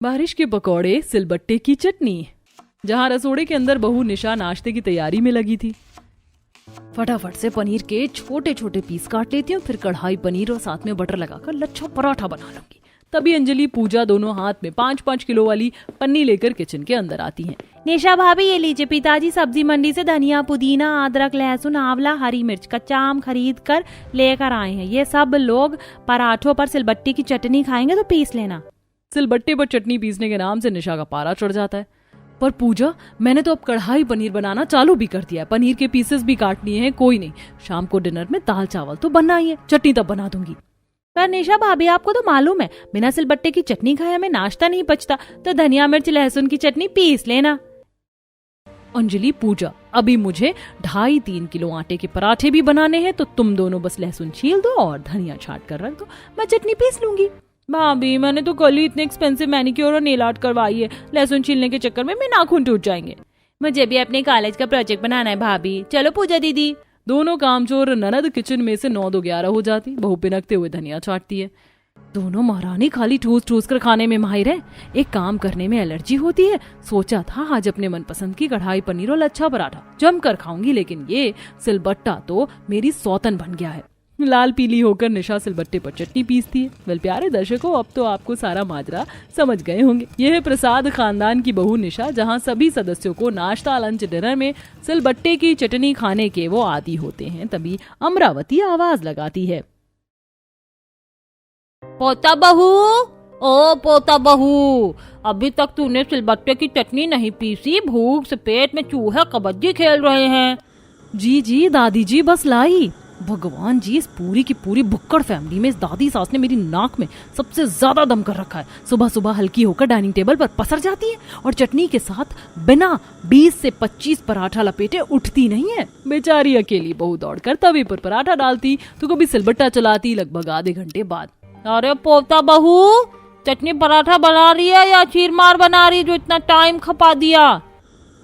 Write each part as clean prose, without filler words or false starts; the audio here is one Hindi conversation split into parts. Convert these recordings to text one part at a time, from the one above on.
बारिश के पकौड़े, सिलबट्टे की चटनी। जहां रसोड़े के अंदर बहू निशा नाश्ते की तैयारी में लगी थी। फटाफट से पनीर के छोटे छोटे पीस काट लेती हूँ, फिर कढ़ाई पनीर और साथ में बटर लगाकर लच्छा पराठा बना लूंगी। तभी अंजलि, पूजा दोनों हाथ में 5-5 किलो वाली पन्नी लेकर किचन के अंदर आती हैं। निशा भाभी ये लीजिए, पिताजी सब्जी मंडी से धनिया, पुदीना, अदरक, लहसुन, आंवला, हरी मिर्च, कच्चा आम खरीद कर लेकर आए हैं। ये सब लोग पराठों पर सिलबट्टी की चटनी खाएंगे तो पीस लेना। सिलबट्टे पर चटनी पीसने के नाम से निशा का पारा चढ़ जाता है। पर पूजा, मैंने तो अब कढ़ाई पनीर बनाना चालू भी कर दिया है, पनीर के पीसेस भी काट लिए हैं। कोई नहीं, शाम को डिनर में दाल चावल तो बनना ही है, चटनी तब बना दूंगी। पर निशा भाभी आपको तो मालूम है, बिना सिलबट्टे की चटनी खाए हमें नाश्ता नहीं पचता, तो धनिया मिर्च लहसुन की चटनी पीस लेना। अंजलि, पूजा, अभी मुझे 2.5-3 किलो आटे के पराठे भी बनाने हैं, तो तुम दोनों बस लहसुन छील दो और धनिया छाट कर रख दो, मैं चटनी पीस लूंगी। भाभी मैंने तो कल ही इतने एक्सपेंसिव मैनिक्योर और नेल आर्ट करवाई है, लहसुन छीलने के चक्कर में मेरे नाखून टूट जाएंगे। मुझे भी अपने कॉलेज का प्रोजेक्ट बनाना है भाभी, चलो पूजा दीदी। दोनों कामचोर ननद किचन में से 9-11 हो जाती। बहू पिनकते हुए धनिया छाटती है। दोनों महारानी खाली ठूस ठूस कर खाने में माहिर है, एक काम करने में एलर्जी होती है। सोचा था आज अपने मनपसंद की कढ़ाई पनीर और लच्छा पराठा जम कर खाऊंगी, लेकिन ये सिलबट्टा तो मेरी सौतन बन गया है। लाल पीली होकर निशा सिलबट्टे पर चटनी पीसती है। वेल प्यारे दर्शकों, अब तो आपको सारा माजरा समझ गए होंगे। यह है प्रसाद खानदान की बहू निशा, जहां सभी सदस्यों को नाश्ता, लंच, डिनर में सिलबट्टे की चटनी खाने के वो आदी होते हैं। तभी अमरावती आवाज लगाती है, पोता बहू, ओ पोता बहू, अभी तक तूने सिलबट्टे की चटनी नहीं पीसी? भूख से पेट में चूहे कबड्डी खेल रहे हैं। जी जी दादी जी, बस लाई। भगवान जी, इस पूरी की पूरी भुक्कड़ फैमिली में इस दादी सास ने मेरी नाक में सबसे ज्यादा दम कर रखा है। सुबह सुबह हल्की होकर डाइनिंग टेबल पर पसर जाती है और चटनी के साथ बिना 20 से 25 पराठा लपेटे उठती नहीं है। बेचारी अकेली बहू दौड़कर तवे पर पराठा डालती तो कभी सिलबट्टा चलाती, लगभग आधे घंटे बाद। अरे पोता बहू, चटनी पराठा बना रही है या चीरमार बना रही है जो इतना टाइम खपा दिया?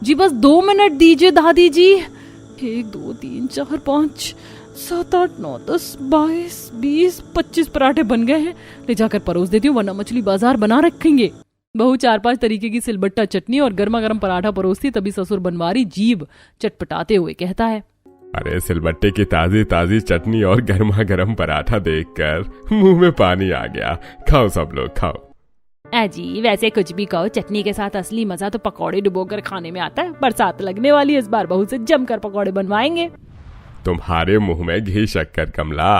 जी बस 2 मिनट दीजिए दादी जी। 1 2 3 4 5 7 8 9 10 22 20 25 पराठे बन गए हैं, ले जाकर परोस देती हूँ, वरना मछली बाजार बना रखेंगे। बहू 4-5 तरीके की सिलबट्टा चटनी और गर्मा गर्म पराठा परोसती, तभी ससुर बनवारी जीभ चटपटाते हुए कहता है, अरे सिलबट्टे की ताजी ताजी चटनी और गर्मा गर्म पराठा देखकर मुंह में पानी आ गया। खाओ सब लोग खाओ। अजी वैसे कुछ भी कहो, चटनी के साथ असली मजा तो पकौड़े डुबोकर खाने में आता है। बरसात लगने वाली है, इस बार बहू से जमकर पकौड़े बनवाएंगे। तुम्हारे मुंह में घी शक्कर कमला।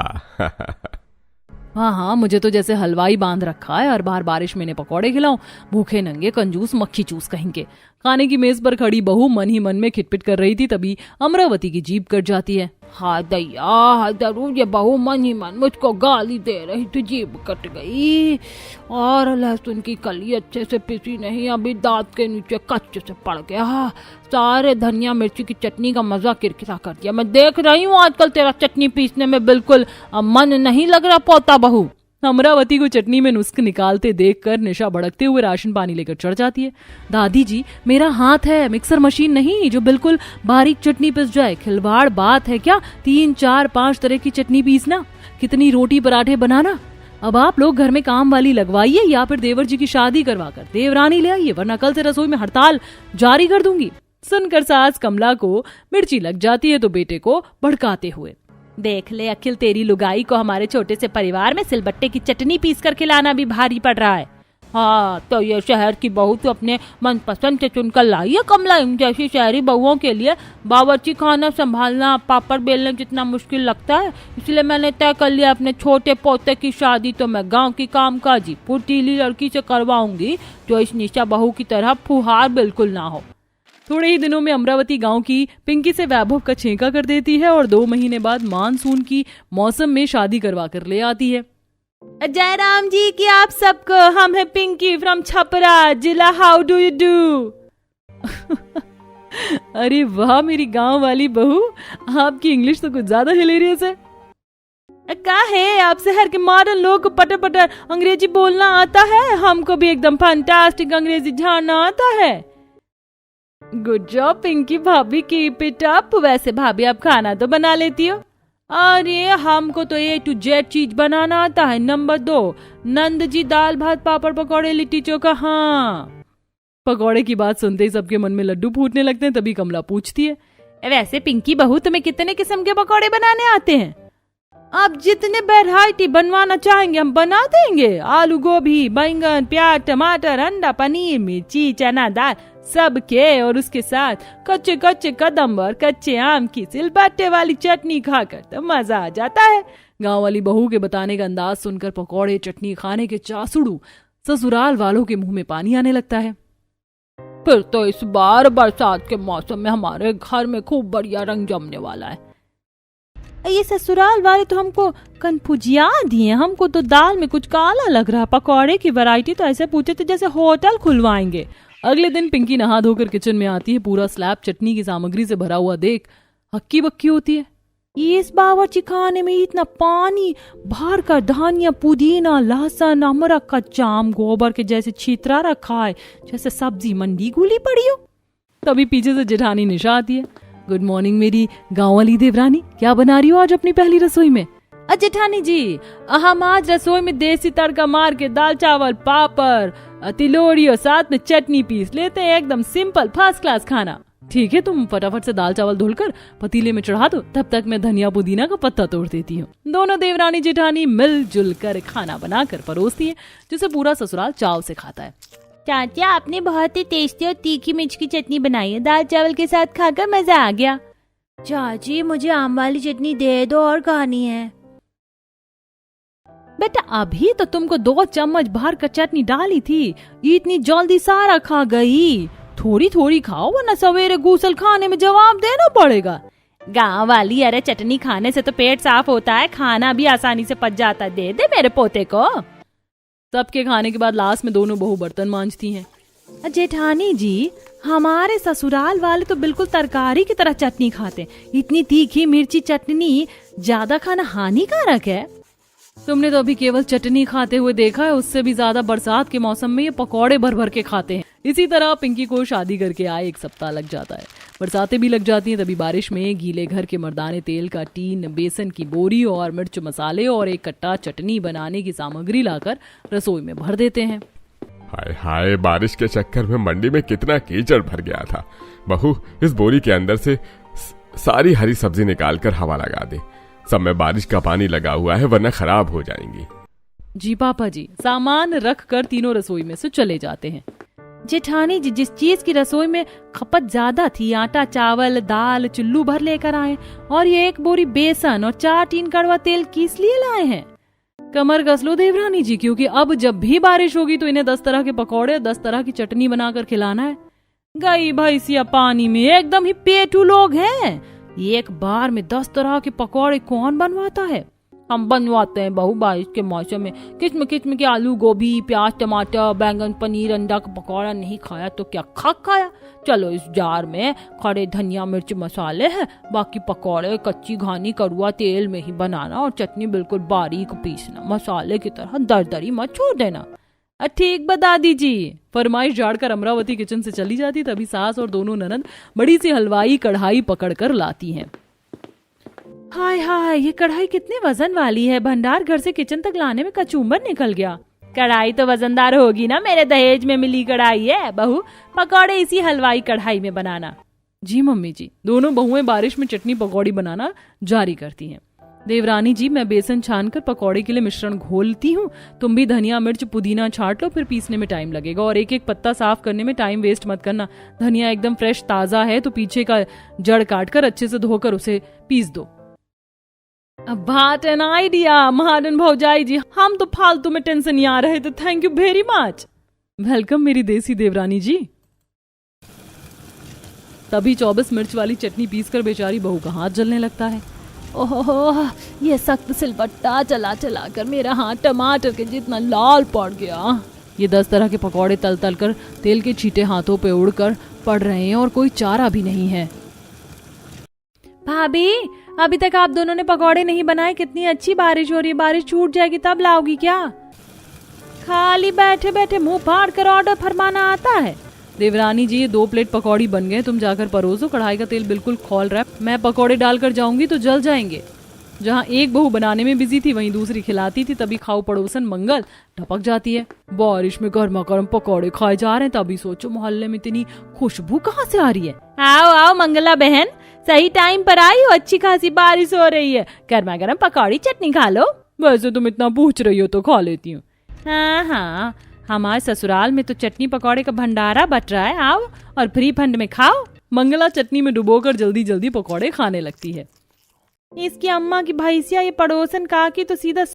हाँ, मुझे तो जैसे हलवाई बांध रखा है, हर बार बारिश में इन्हें पकौड़े खिलाऊं। भूखे नंगे कंजूस मक्खी चूस कहेंगे। खाने की मेज पर खड़ी बहू मन ही मन में खिटपिट कर रही थी, तभी अमरावती की जीभ कट जाती है। हाय दैया, हाय जरूर, ये बहू मन ही मन मुझको गाली दे रही थी, जीभ कट गई। और लहसुन की कली अच्छे से पिसी नहीं, अभी दांत के नीचे कच्चे से पड़ गया। सारे धनिया मिर्ची की चटनी का मजा किरकिरा कर दिया। मैं देख रही हूँ आजकल तेरा चटनी पीसने में बिल्कुल मन नहीं लग रहा पोता बहू। अमरावती को चटनी में नुस्ख निकालते देखकर निशा भड़कते हुए राशन पानी लेकर चढ़ जाती है। दादी जी, मेरा हाथ है, मिक्सर मशीन नहीं जो बिल्कुल बारीक चटनी पिस जाए। खिलवाड़ बात है क्या 3 4 5 तरह की चटनी पीसना, कितनी रोटी पराठे बनाना। अब आप लोग घर में काम वाली लगवाइए या फिर देवर जी की शादी करवाकर देवरानी ले आइए, वरना कल से रसोई में हड़ताल जारी कर दूंगी। सुनकर सास कमला को मिर्ची लग जाती है तो बेटे को भड़काते हुए, देख ले अखिल, तेरी लुगाई को हमारे छोटे से परिवार में सिलबट्टे की चटनी पीस कर खिलाना भी भारी पड़ रहा है। हाँ, तो ये शहर की बहू तो अपने मनपसंद से चुनकर लाई है कमला। इन जैसी शहरी बहुओं के लिए बावर्ची खाना संभालना पापड़ बेलने जितना मुश्किल लगता है, इसलिए मैंने तय कर लिया अपने छोटे पोते की शादी तो मैं गांव की कामकाजी फुर्तीली लड़की से करवाऊंगी, जो इस निशा बहू की तरह फुहार बिल्कुल ना हो। थोड़े ही दिनों में अमरावती गांव की पिंकी से वैभव का छेका कर देती है और 2 महीने बाद मानसून की मौसम में शादी करवा कर ले आती है। जय राम जी की आप सबको, हम है पिंकी फ्रॉम छपरा जिला, हाउ डू यू डू। अरे वाह मेरी गांव वाली बहू, आपकी इंग्लिश तो कुछ ज्यादा हिलेरियस है। क्या है, आप शहर के मॉडर्न लोग को पटर पटर अंग्रेजी बोलना आता है, हमको भी एकदम फैंटास्टिक अंग्रेजी झाड़ना आता है। गुड जॉब पिंकी भाभी, कीप इट अप। वैसे भाभी आप खाना तो बना लेती हो? अरे हमको तो A to Z चीज बनाना आता है। नंबर 2, नंद जी दाल भात पापड़ पकौड़े लिट्टी चोखा। हाँ। पकौड़े की बात सुनते ही सबके मन में लड्डू फूटने लगते हैं। तभी कमला पूछती है, वैसे पिंकी बहू तुम्हें कितने किस्म के पकौड़े बनाने आते हैं? आप जितने वैरायटी बनवाना चाहेंगे हम बना देंगे। आलू गोभी बैंगन प्याज टमाटर अंडा पनीर मिर्ची चना दाल सबके, और उसके साथ कच्चे कच्चे कदम और कच्चे आम की सिलबट्टे वाली चटनी खाकर तो मजा आ जाता है। गांव वाली बहू के बताने का अंदाज सुनकर पकौड़े चटनी खाने के चासुड़ू ससुराल वालों के मुंह में पानी आने लगता है। फिर तो इस बार बरसात के मौसम में हमारे घर में खूब बढ़िया रंग जमने वाला है। ये ससुराल वाले तो हमको कन्फ्यूजिया दिए, हमको तो दाल में कुछ काला लग रहा। पकौड़े की वैरायटी तो ऐसे पूछे थे जैसे होटल खुलवाएंगे। अगले दिन पिंकी नहा धोकर किचन में आती है। पूरा स्लैब चटनी की सामग्री से भरा हुआ देख हक्की बक्की होती है। इस बावर्ची खाने में इतना पानी भर कर धनिया पुदीना लहसुन अमरक का जाम गोबर के जैसे छितरा रखा है, जैसे सब्जी मंडी घुली पड़ी हो। तभी पीछे से जेठानी निशा आती है। गुड मॉर्निंग मेरी गाँव वाली देवरानी, क्या बना रही हो आज अपनी पहली रसोई में? जेठानी जी, हम आज रसोई में देसी तड़का मार के दाल चावल पापड़ तिलोड़ी और साथ में चटनी पीस लेते हैं। एकदम सिंपल फर्स्ट क्लास खाना। ठीक है, तुम फटाफट से दाल चावल धुलकर पतीले में चढ़ा दो, तब तक मैं धनिया पुदीना का पत्ता तोड़ देती हूँ। दोनों देवरानी जेठानी मिलजुल कर खाना बनाकर परोसती है, जिसे पूरा ससुराल चाव से खाता है। चाचा आपने बहुत ही टेस्टी और तीखी मिर्च की चटनी बनाई है, दाल चावल के साथ खाकर मजा आ गया। चाची मुझे आम वाली चटनी दे दो और खानी है। बेटा अभी तो तुमको 2 चम्मच भर कर चटनी डाली थी, इतनी जल्दी सारा खा गई। थोड़ी थोड़ी खाओ वरना सवेरे गूसल खाने में जवाब देना पड़ेगा। गाँव वाली, अरे चटनी खाने से तो पेट साफ होता है, खाना भी आसानी से पच जाता है। दे दे मेरे पोते को। सबके खाने के बाद लास्ट में दोनों बहू बर्तन मांजती हैं। जेठानी जी, हमारे ससुराल वाले तो बिल्कुल तरकारी की तरह चटनी खाते। इतनी तीखी मिर्ची चटनी ज्यादा खाना हानिकारक है। तुमने तो अभी केवल चटनी खाते हुए देखा है, उससे भी ज्यादा बरसात के मौसम में ये पकौड़े भर भर के खाते हैं। इसी तरह पिंकी को शादी करके आए 1 सप्ताह लग जाता है। बरसातें भी लग जाती हैं। तभी बारिश में गीले घर के मर्दाने तेल का टीन, बेसन की बोरी और मिर्च मसाले और एक कट्टा चटनी बनाने की सामग्री लाकर रसोई में भर देते हैं। हाय हाय, बारिश के चक्कर में मंडी में कितना कीचड़ भर गया था। बहू, इस बोरी के अंदर से सारी हरी सब्जी निकाल कर हवा लगा दे। सब में बारिश का पानी लगा हुआ है, वरना खराब हो जाएंगी। जी पापा जी। सामान रख कर तीनों रसोई में से चले जाते हैं। जेठानी जी, जिस चीज की रसोई में खपत ज्यादा थी, आटा चावल दाल चुल्लू भर लेकर आए, और ये 1 बोरी बेसन और 4 टीन कड़वा तेल किस लिए लाए हैं? कमर कस लो देवरानी जी, क्योंकि अब जब भी बारिश होगी तो इन्हें 10 तरह के पकौड़े 10 तरह की चटनी बनाकर खिलाना है। गई भैंसिया पानी में, एकदम ही पेटू लोग हैं। एक बार में 10 तरह के पकौड़े कौन बनवाता है? हम बनवाते हैं बहू, बारिश के मौसम में किस्म किस्म के आलू गोभी प्याज टमाटर बैंगन पनीर अंडा का पकौड़ा नहीं खाया तो क्या खाया। चलो इस जार में खड़े धनिया मिर्च मसाले हैं, बाकी पकौड़े कच्ची घानी कड़ुआ तेल में ही बनाना और चटनी बिल्कुल बारीक पीसना, मसाले की तरह दरदरी मत छोड़ देना। ठीक बता दीजिए। फरमाइश झाड़कर अमरावती किचन से चली जाती। तभी सास और दोनों ननद बड़ी सी हलवाई कढ़ाई पकड़कर लाती हैं। हाय हाय, ये कढ़ाई कितने वजन वाली है, भंडार घर से किचन तक लाने में कचूमर निकल गया। कढ़ाई तो वजनदार होगी ना, मेरे दहेज में मिली कढ़ाई है। बहू, पकौड़े इसी हलवाई कढ़ाई में बनाना। जी मम्मी जी। दोनों बहुएं बारिश में चटनी पकौड़ी बनाना जारी करती हैं। देवरानी जी, मैं बेसन छानकर पकौड़े के लिए मिश्रण घोलती हूँ, तुम भी धनिया मिर्च पुदीना छाट लो, फिर पीसने में टाइम लगेगा। और एक एक पत्ता साफ करने में टाइम वेस्ट मत करना। धनिया एकदम फ्रेश ताजा है तो पीछे का जड़ काटकर अच्छे से धोकर उसे पीस दो। बात एन आइडिया महाजन भौजाई जी, हम तो फालतू में टेंशन नहीं आ रहे थे। Thank you very much. Welcome मेरी देसी देवरानी जी। तभी 24 मिर्च वाली चटनी पीसकर बेचारी बहू का हाथ जलने लगता है। ओह, ये सख्त सिलबट्टा चला चला कर मेरा हाथ टमाटर के जितना लाल पड़ गया। ये 10 तरह के पकौड़े तल तल कर तेल के छींटे हाथों पे उड़कर पड़ रहे हैं और कोई चारा भी नहीं है। भाभी, अभी तक आप दोनों ने पकौड़े नहीं बनाए। कितनी अच्छी बारिश हो रही है, बारिश छूट जाएगी तब लाओगी क्या? खाली बैठे बैठे मुंह फाड़ कर ऑर्डर फरमाना आता है। देवरानी जी, ये 2 प्लेट पकौड़ी बन गए, तुम जाकर परोसो। कढ़ाई का तेल बिल्कुल खौल रहा है, मैं पकौड़े डालकर जाऊंगी तो जल जाएंगे। जहाँ एक बहू बनाने में बिजी थी वहीं दूसरी खिलाती थी, तभी खाऊ पड़ोसन मंगल टपक जाती है। बारिश में गर्मा गर्म पकौड़े खाए जा रहे हैं, तभी सोचो मोहल्ले में इतनी खुशबू कहाँ से आ रही है। आओ आओ मंगला बहन, सही टाइम पर आई हो, अच्छी खासी बारिश हो रही है, गर्मा गर्म पकौड़ी चटनी खा लो। वैसे तुम इतना पूछ रही हो तो खा लेती हूँ। हाँ हाँ, हमारे ससुराल में तो चटनी पकौड़े का भंडारा बट रहा है, आओ और फ्री फंड में खाओ। मंगला चटनी में डुबोकर जल्दी जल्दी पकौड़े खाने लगती है। इसकी अम्मा की भैंसिया ये पड़ोसन काकी तो सीधा